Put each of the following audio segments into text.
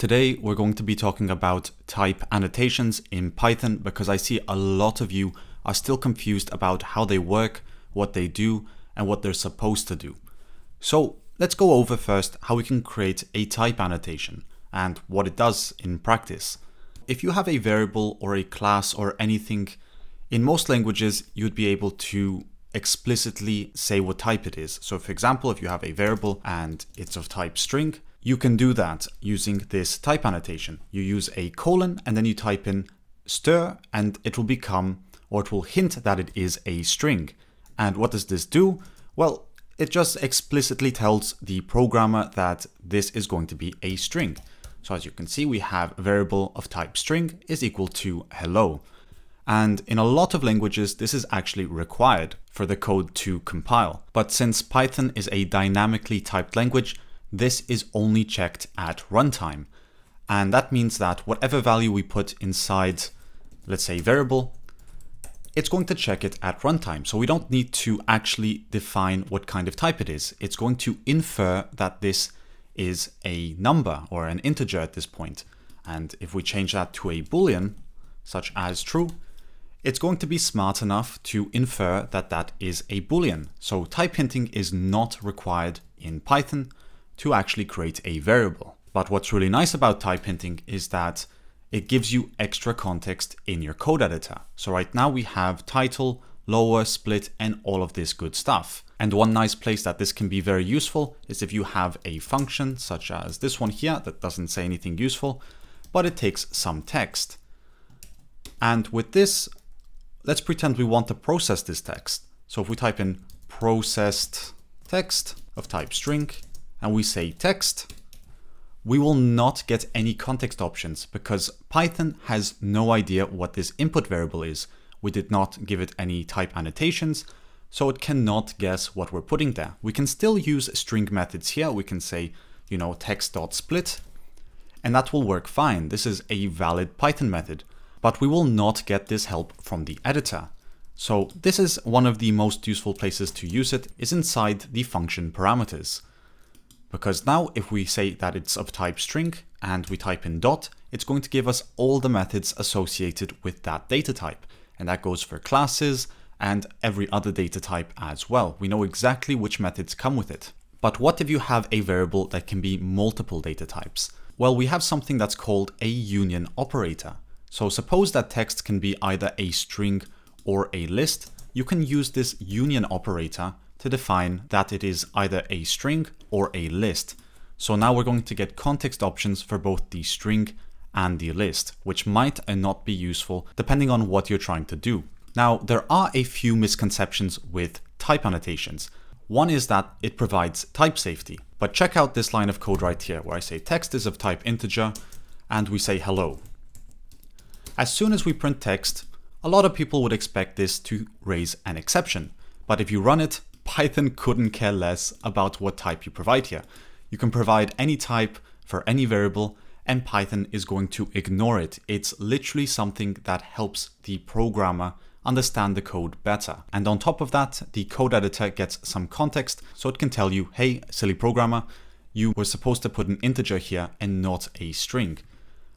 Today we're going to be talking about type annotations in Python because I see a lot of you are still confused about how they work, what they do, and what they're supposed to do. So let's go over first how we can create a type annotation and what it does in practice. If you have a variable or a class or anything, in most languages you'd be able to explicitly say what type it is. So for example, if you have a variable and it's of type string, you can do that using this type annotation. You use a colon and then you type in stir and it will become, or it will hint that it is a string. And what does this do? Well, it just explicitly tells the programmer that this is going to be a string. So as you can see, we have a variable of type string is equal to hello. And in a lot of languages, this is actually required for the code to compile. But since Python is a dynamically typed language, this is only checked at runtime. And that means that whatever value we put inside, let's say variable, it's going to check it at runtime. So we don't need to actually define what kind of type it is. It's going to infer that this is a number or an integer at this point. And if we change that to a Boolean, such as true, it's going to be smart enough to infer that that is a Boolean. So type hinting is not required in Python to actually create a variable. But what's really nice about type hinting is that it gives you extra context in your code editor. So right now we have title, lower, split, and all of this good stuff. And one nice place that this can be very useful is if you have a function such as this one here that doesn't say anything useful, but it takes some text. And with this, let's pretend we want to process this text. So if we type in processed text of type string and we say text, we will not get any context options because Python has no idea what this input variable is. We did not give it any type annotations, so it cannot guess what we're putting there. We can still use string methods here. We can say, text.split, and that will work fine. This is a valid Python method. But we will not get this help from the editor. So this is one of the most useful places to use it is inside the function parameters. Because now if we say that it's of type string and we type in dot, it's going to give us all the methods associated with that data type. And that goes for classes and every other data type as well. We know exactly which methods come with it. But what if you have a variable that can be multiple data types? Well, we have something that's called a union operator. So suppose that text can be either a string or a list. You can use this union operator to define that it is either a string or a list. So now we're going to get context options for both the string and the list, which might and not be useful depending on what you're trying to do. Now, there are a few misconceptions with type annotations. One is that it provides type safety, but check out this line of code right here where I say text is of type integer and we say hello. As soon as we print text, a lot of people would expect this to raise an exception. But if you run it, Python couldn't care less about what type you provide here. You can provide any type for any variable and Python is going to ignore it. It's literally something that helps the programmer understand the code better. And on top of that, the code editor gets some context so it can tell you, hey, silly programmer, you were supposed to put an integer here and not a string.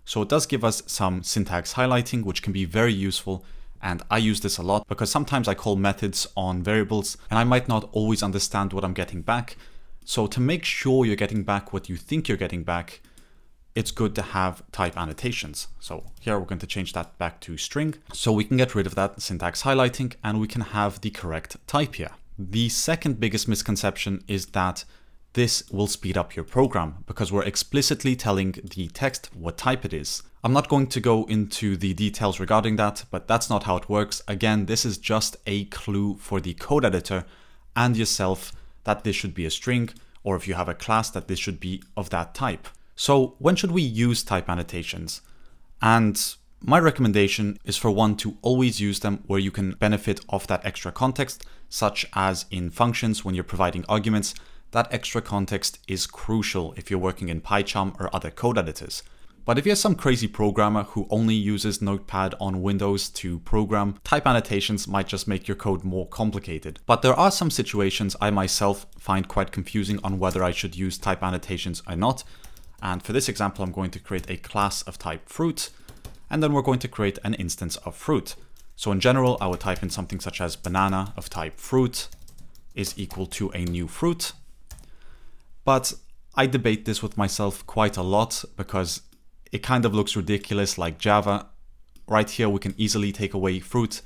So it does give us some syntax highlighting, which can be very useful. And I use this a lot because sometimes I call methods on variables and I might not always understand what I'm getting back. So to make sure you're getting back what you think you're getting back, it's good to have type annotations. So here we're going to change that back to string. So we can get rid of that syntax highlighting and we can have the correct type here. The second biggest misconception is that this will speed up your program because we're explicitly telling the text what type it is. I'm not going to go into the details regarding that, but that's not how it works. Again, this is just a clue for the code editor and yourself that this should be a string, or if you have a class that this should be of that type. So when should we use type annotations? And my recommendation is for one to always use them where you can benefit off that extra context, such as in functions when you're providing arguments. That extra context is crucial if you're working in PyCharm or other code editors. But if you're some crazy programmer who only uses Notepad on Windows to program, type annotations might just make your code more complicated. But there are some situations I myself find quite confusing on whether I should use type annotations or not. And for this example, I'm going to create a class of type fruit, and then we're going to create an instance of fruit. So in general, I would type in something such as banana of type fruit is equal to a new fruit. But I debate this with myself quite a lot because it kind of looks ridiculous like Java. Right here, we can easily take away fruit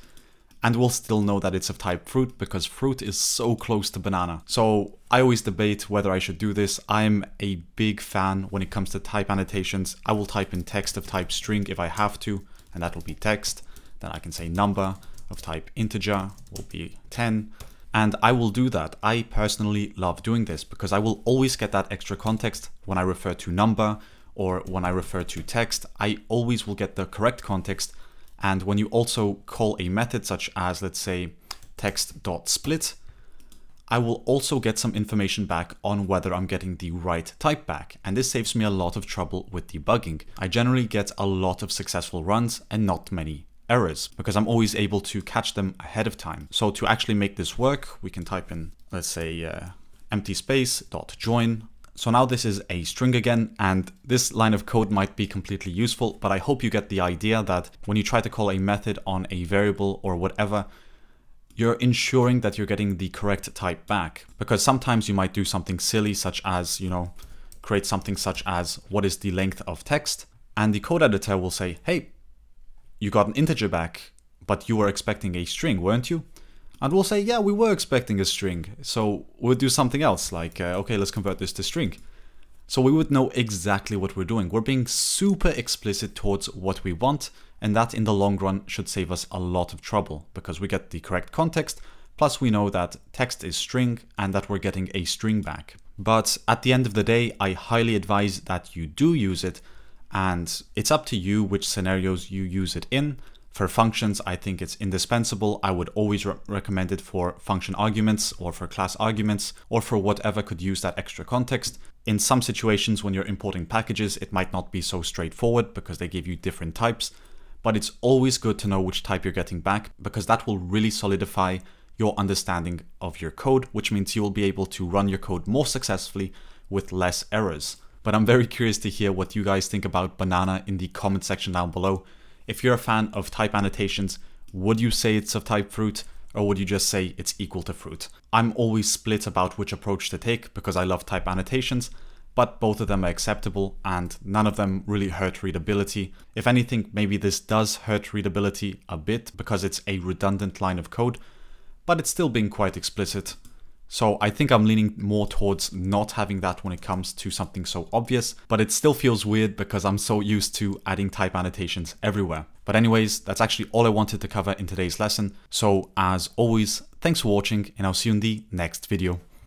and we'll still know that it's of type fruit because fruit is so close to banana. So I always debate whether I should do this. I'm a big fan when it comes to type annotations. I will type in text of type string if I have to, and that will be text. Then I can say number of type integer will be 10. And I will do that. I personally love doing this because I will always get that extra context when I refer to number or when I refer to text. I always will get the correct context. And when you also call a method such as, let's say, text.split, I will also get some information back on whether I'm getting the right type back. And this saves me a lot of trouble with debugging. I generally get a lot of successful runs and not many errors because I'm always able to catch them ahead of time. So to actually make this work, we can type in, let's say, empty space dot join. So now this is a string again, and this line of code might be completely useful, but I hope you get the idea that when you try to call a method on a variable or whatever, you're ensuring that you're getting the correct type back. Because sometimes you might do something silly such as, create something such as what is the length of text, and the code editor will say, hey, you got an integer back, but you were expecting a string, weren't you? And we'll say, yeah, we were expecting a string. So we'll do something else like, okay, let's convert this to string. So we would know exactly what we're doing. We're being super explicit towards what we want. And that in the long run should save us a lot of trouble because we get the correct context. Plus we know that text is string and that we're getting a string back. But at the end of the day, I highly advise that you do use it. And it's up to you which scenarios you use it in. For functions, I think it's indispensable. I would always recommend it for function arguments or for class arguments or for whatever could use that extra context. In some situations when you're importing packages, it might not be so straightforward because they give you different types, but it's always good to know which type you're getting back because that will really solidify your understanding of your code, which means you will be able to run your code more successfully with less errors. But I'm very curious to hear what you guys think about banana in the comment section down below. If you're a fan of type annotations, would you say it's of type fruit or would you just say it's equal to fruit? I'm always split about which approach to take because I love type annotations, but both of them are acceptable and none of them really hurt readability. If anything, maybe this does hurt readability a bit because it's a redundant line of code, but it's still being quite explicit. So I think I'm leaning more towards not having that when it comes to something so obvious, but it still feels weird because I'm so used to adding type annotations everywhere. But anyways, that's actually all I wanted to cover in today's lesson. So as always, thanks for watching and I'll see you in the next video.